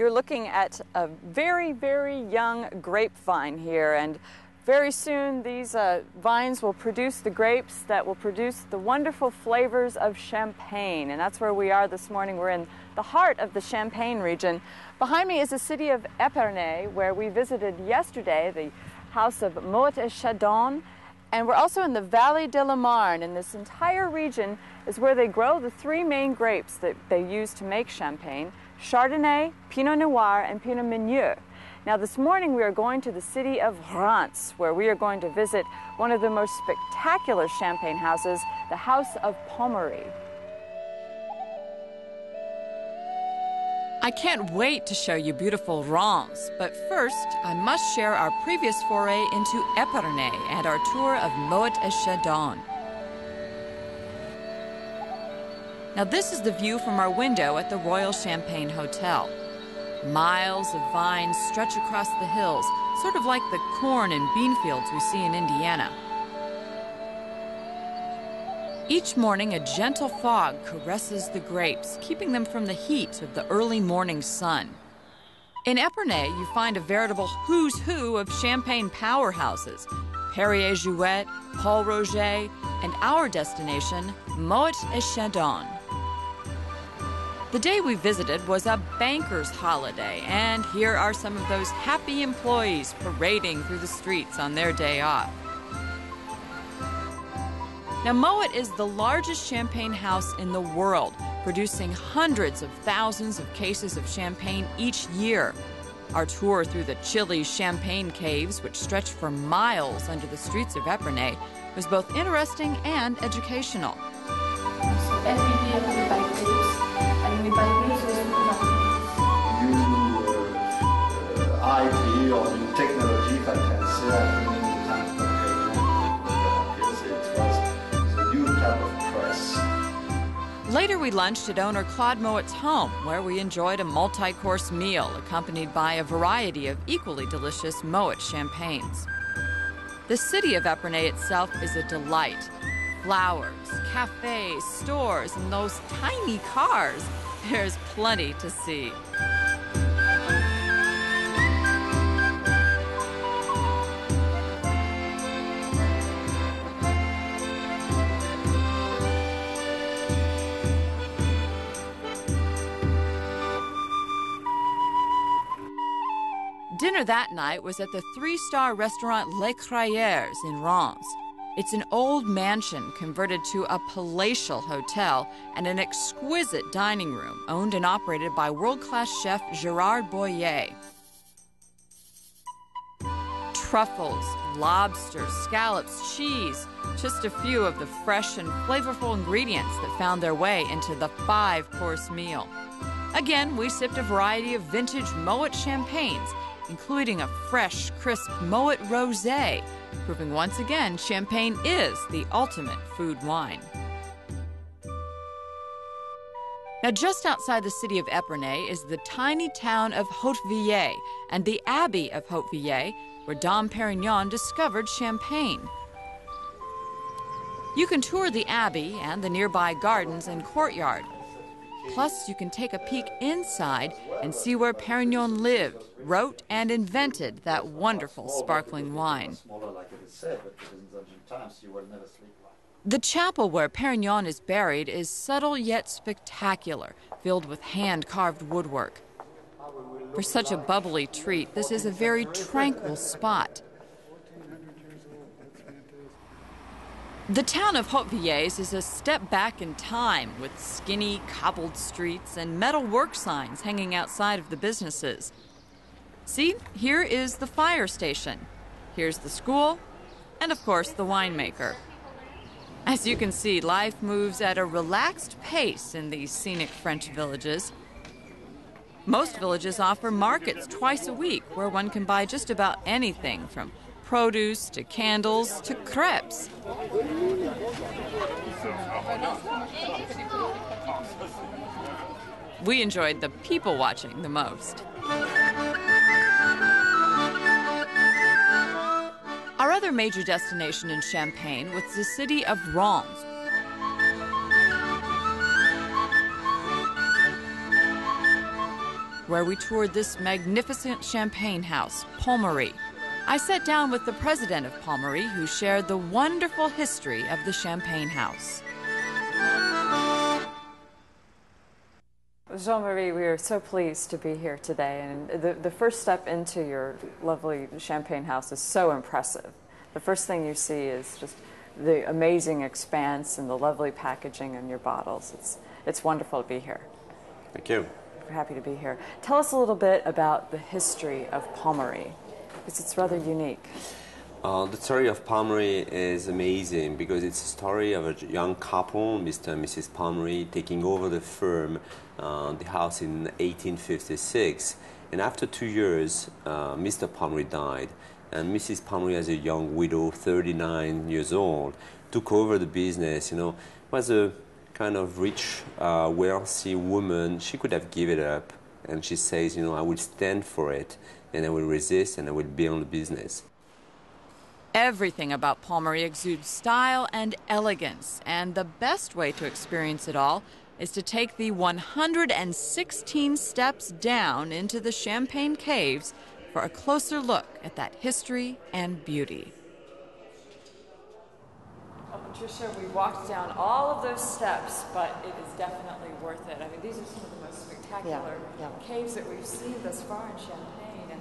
you're looking at a very, very young grapevine here, and very soon these vines will produce the grapes that will produce the wonderful flavors of Champagne. And that's where we are this morning. We're in the heart of the Champagne region. Behind me is the city of Épernay, where we visited yesterday, the house of Moët and Chandon. And we're also in the Vallée de la Marne, and this entire region is where they grow the three main grapes that they use to make Champagne: Chardonnay, Pinot Noir, and Pinot Meunier. Now this morning we are going to the city of Reims, where we are going to visit one of the most spectacular Champagne houses, the House of Palmeri. I can't wait to show you beautiful Reims, but first I must share our previous foray into Épernay and our tour of Moët et Chandon. Now this is the view from our window at the Royal Champagne Hotel. Miles of vines stretch across the hills, sort of like the corn and bean fields we see in Indiana. Each morning, a gentle fog caresses the grapes, keeping them from the heat of the early morning sun. In Épernay, you find a veritable who's who of Champagne powerhouses: Perrier-Jouet, Paul Roger, and our destination, Moët et Chandon. The day we visited was a banker's holiday, and here are some of those happy employees parading through the streets on their day off. Now, Moët is the largest champagne house in the world, producing hundreds of thousands of cases of champagne each year. Our tour through the chilly Champagne caves, which stretch for miles under the streets of Épernay, was both interesting and educational. So every year we buy grapes, and we buy grapes with new IP or new technology, if I can say, I think in the time of Later, we lunched at owner Claude Moët's home, where we enjoyed a multi-course meal accompanied by a variety of equally delicious Moët champagnes. The city of Épernay itself is a delight. Flowers, cafes, stores, and those tiny cars. There's plenty to see. Dinner that night was at the three-star restaurant Les Crayères in Reims. It's an old mansion converted to a palatial hotel and an exquisite dining room owned and operated by world-class chef Gérard Boyer. Truffles, lobster, scallops, cheese, just a few of the fresh and flavorful ingredients that found their way into the 5-course meal. Again, we sipped a variety of vintage Moët champagnes, including a fresh, crisp Moët Rosé, proving once again Champagne is the ultimate food wine. Now, just outside the city of Épernay is the tiny town of Hautvillers and the Abbey of Hautvillers, where Dom Pérignon discovered Champagne. You can tour the Abbey and the nearby gardens and courtyard. Plus, you can take a peek inside and see where Pérignon lived, wrote, and invented that wonderful sparkling wine. The chapel where Pérignon is buried is subtle yet spectacular, filled with hand-carved woodwork. For such a bubbly treat, this is a very tranquil spot. The town of Hautvillers is a step back in time, with skinny, cobbled streets and metal work signs hanging outside of the businesses. See, here is the fire station. Here's the school, and of course the winemaker. As you can see, life moves at a relaxed pace in these scenic French villages. Most villages offer markets twice a week, where one can buy just about anything from produce to candles to crepes. We enjoyed the people watching the most. Our other major destination in Champagne was the city of Reims. where we toured this magnificent champagne house, Palmeri. I sat down with the president of Palmeri, who shared the wonderful history of the champagne house. Jean-Marie, we are so pleased to be here today, and the first step into your lovely champagne house is so impressive. The first thing you see is just the amazing expanse and the lovely packaging in your bottles. It's wonderful to be here. Thank you. We're happy to be here. Tell us a little bit about the history of Palmeri, because it's rather unique. The story of Palmeri is amazing because it's a story of a young couple, Mr. and Mrs. Palmeri, taking over the firm, the house in 1856. And after 2 years, Mr. Palmeri died. And Mrs. Palmeri, as a young widow, 39 years old, took over the business. Was a kind of rich, wealthy woman. She could have given it up. And she says, I will stand for it, and I will resist, and I will build the business. Everything about Palmeri exudes style and elegance, and the best way to experience it all is to take the 116 steps down into the Champagne Caves for a closer look at that history and beauty. Well, Patricia, we walked down all of those steps, but it is definitely worth it. I mean, these are some of the most spectacular caves that we've seen thus far in Champagne. And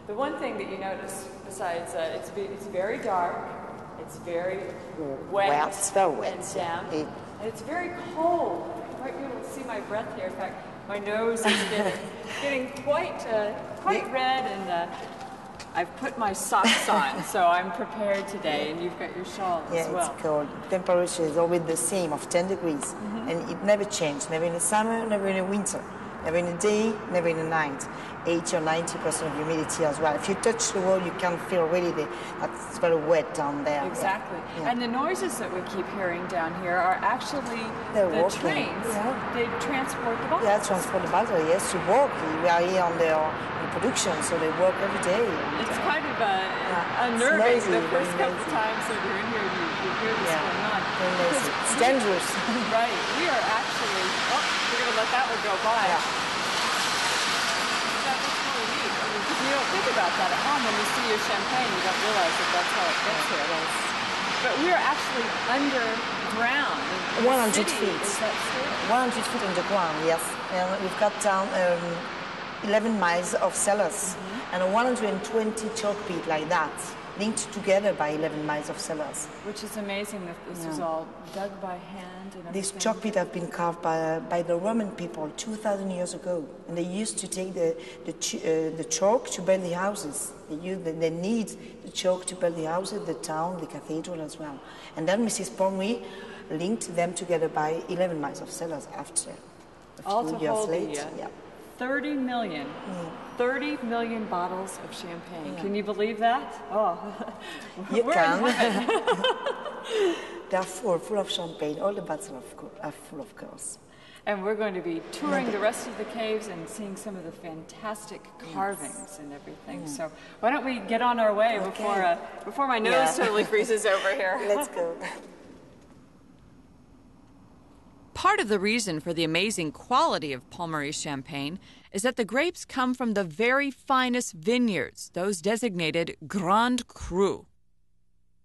the one thing that you notice, besides it's very dark, it's very wet, it's very wet, and damp, and it's very cold. You might be able to see my breath here. In fact, my nose is getting quite red, and I've put my socks on, so I'm prepared today, and you've got your shawl as well. Yeah, it's cold. Temperature is always the same, of 10 degrees, and it never changes, never in the summer, never in the winter, never in the day, never in the night. 80 or 90% of humidity as well. If you touch the wall, you can feel really that it's very wet down there. Exactly. Yeah. And the noises that we keep hearing down here are actually the trains. Yeah. They transport the bottles. Yeah, transport the bottle, yes, to work. We are here on the production, so they work every day. It's kind of unnerving. Noisy, the first couple noisy. times that you're in here, you hear this going on. It's dangerous. Right. We are actually, we're going to let that one go by. Yeah. You don't think about that at home. When you see your champagne, you don't realize that that's how it gets here. But we are actually underground. 100 feet. Is that true? 100 feet underground, yes. And we've got down 11 miles of cellars and 120 chalk pits like that, linked together by 11 miles of cellars. Which is amazing that this was all dug by hand. And These chalk pits have been carved by the Roman people 2,000 years ago, and they used to take the chalk to build the houses. They need the chalk to build the houses, the town, the cathedral as well. And then Mrs. Palmeri linked them together by 11 miles of cellars after a few years later. 30 million. 30 million bottles of champagne. Can you believe that? Oh, you can. In They are full of champagne. All the bottles are full, of course. And we're going to be touring the rest of the caves and seeing some of the fantastic carvings and everything. So why don't we get on our way before my nose totally freezes over here. Let's go. Part of the reason for the amazing quality of Palmeri champagne is that the grapes come from the very finest vineyards, those designated Grand Cru.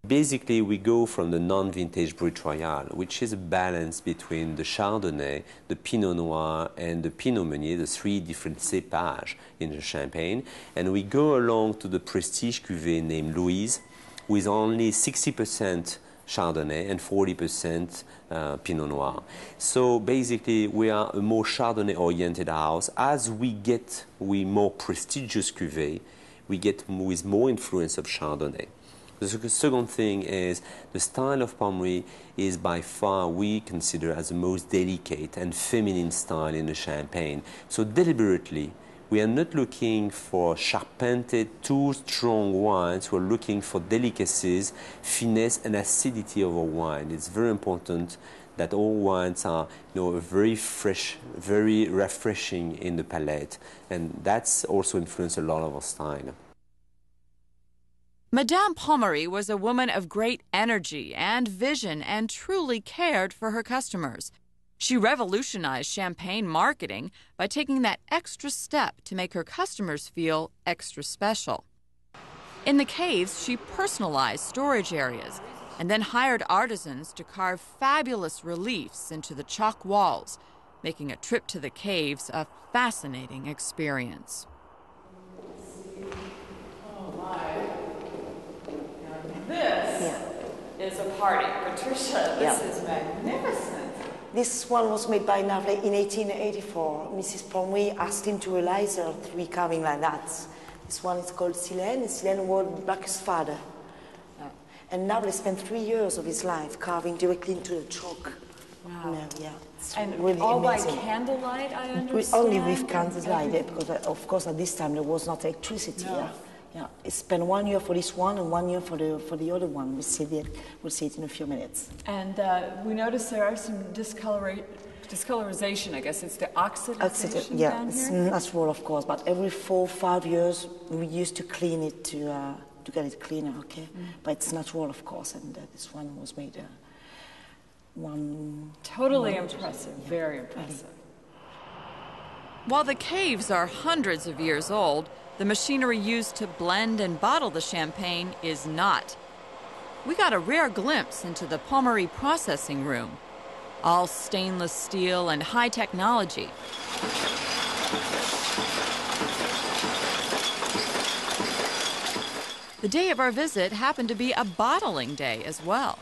Basically, we go from the non-vintage Brut Royal, which is a balance between the Chardonnay, the Pinot Noir, and the Pinot Meunier, the three different cépages in the Champagne. And we go along to the prestige cuvée named Louise, with only 60% Chardonnay and 40% Pinot Noir. So basically, we are a more Chardonnay-oriented house. As we get with more prestigious cuvée, we get with more influence of Chardonnay. The second thing is the style of Palmeri is by far we consider as the most delicate and feminine style in the Champagne. So deliberately, we are not looking for sharpened, too strong wines. We're looking for delicacies, finesse, and acidity of our wine. It's very important that all wines are, very fresh, very refreshing in the palate, and that's also influenced a lot of our style. Madame Palmeri was a woman of great energy and vision and truly cared for her customers. She revolutionized champagne marketing by taking that extra step to make her customers feel extra special. In the caves, she personalized storage areas and then hired artisans to carve fabulous reliefs into the chalk walls, making a trip to the caves a fascinating experience. Oh my. This is a party. Patricia, this is magnificent. This one was made by Navle in 1884. Mrs. Palmeri asked him to realize her 3 carving like that. This one is called Cellar, and Cellar was Black's father. And Navle spent 3 years of his life carving directly into the chalk. Wow. It's and really all amazing. By candlelight, I understand? Only with candlelight, because of course at this time there was not electricity. No. Yeah. He spent 1 year for this one and 1 year for the other one. We'll see it in a few minutes. And we notice there are some discolorization, I guess. It's the oxidization down it's here? natural, of course, but every 4 or 5 years we used to clean it to get it cleaner, okay? But it's natural, of course, and this one was made Totally impressive, very impressive. While the caves are hundreds of years old, the machinery used to blend and bottle the champagne is not. We got a rare glimpse into the Palmeri processing room, all stainless steel and high technology. The day of our visit happened to be a bottling day as well.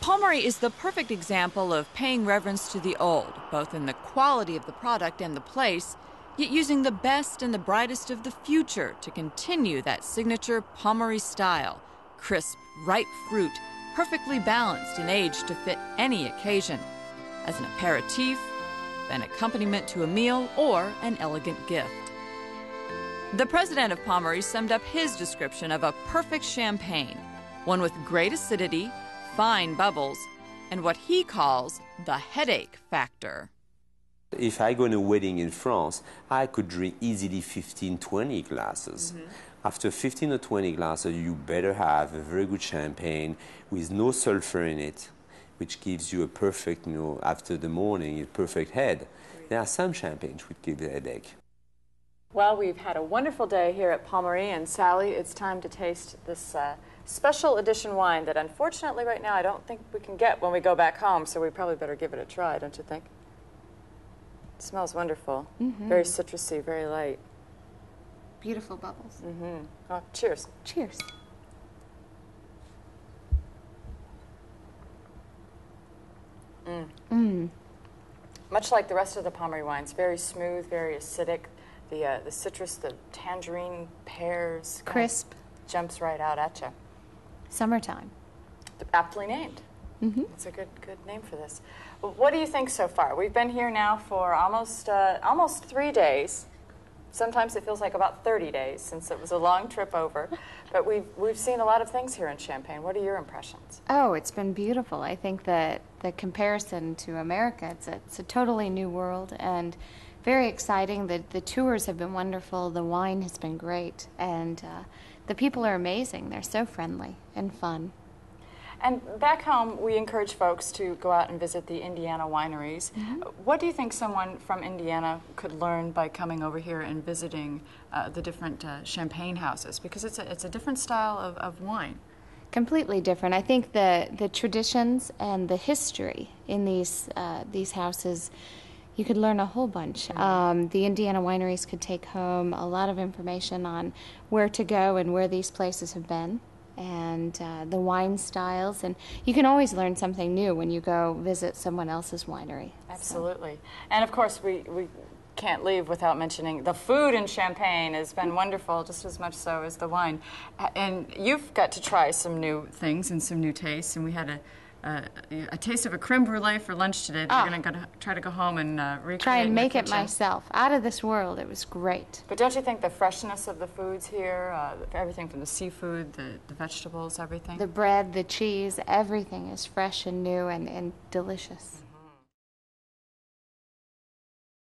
Palmeri is the perfect example of paying reverence to the old, both in the quality of the product and the place, yet using the best and the brightest of the future to continue that signature Palmeri style. Crisp, ripe fruit, perfectly balanced and aged to fit any occasion, as an aperitif, an accompaniment to a meal, or an elegant gift. The president of Palmeri summed up his description of a perfect champagne, one with great acidity, fine bubbles, and what he calls the headache factor. If I go in a wedding in France, I could drink easily 15, 20 glasses. After 15 or 20 glasses, you better have a very good champagne with no sulfur in it, which gives you a perfect, after the morning, a perfect head. There are some champagnes which give a headache. Well, we've had a wonderful day here at Palmeri, and Sally, it's time to taste this special edition wine that unfortunately right now I don't think we can get when we go back home, so we probably better give it a try, don't you think? It smells wonderful. Very citrusy, very light. Beautiful bubbles. Oh, cheers. Cheers. Much like the rest of the Palmeri wines, very smooth, very acidic. The citrus, the tangerine, pears. Crisp. Jumps right out at you. Summertime. Aptly named. It's a good name for this. What do you think so far? We've been here now for almost 3 days. Sometimes it feels like about 30 days since it was a long trip over. But we've seen a lot of things here in Champagne. What are your impressions? Oh, it's been beautiful. I think that the comparison to America, it's a totally new world and very exciting. The tours have been wonderful. The wine has been great. And the people are amazing. They're so friendly and fun. And back home, we encourage folks to go out and visit the Indiana wineries. What do you think someone from Indiana could learn by coming over here and visiting the different champagne houses? Because it's a different style of wine. Completely different. I think the traditions and the history in these houses, you could learn a whole bunch. The Indiana wineries could take home a lot of information on where to go and where these places have been, and the wine styles, and you can always learn something new when you go visit someone else's winery. Absolutely. And of course we can't leave without mentioning the food in Champagne has been wonderful, just as much so as the wine. And you've got to try some new things and some new tastes, and we had a taste of a creme brulee for lunch today. You're going to try to go home and recreate. Try and in your make it kitchen. myself. Out of this world. It was great. But don't you think the freshness of the foods here, everything from the seafood, the vegetables, everything? The bread, the cheese, everything is fresh and new and delicious.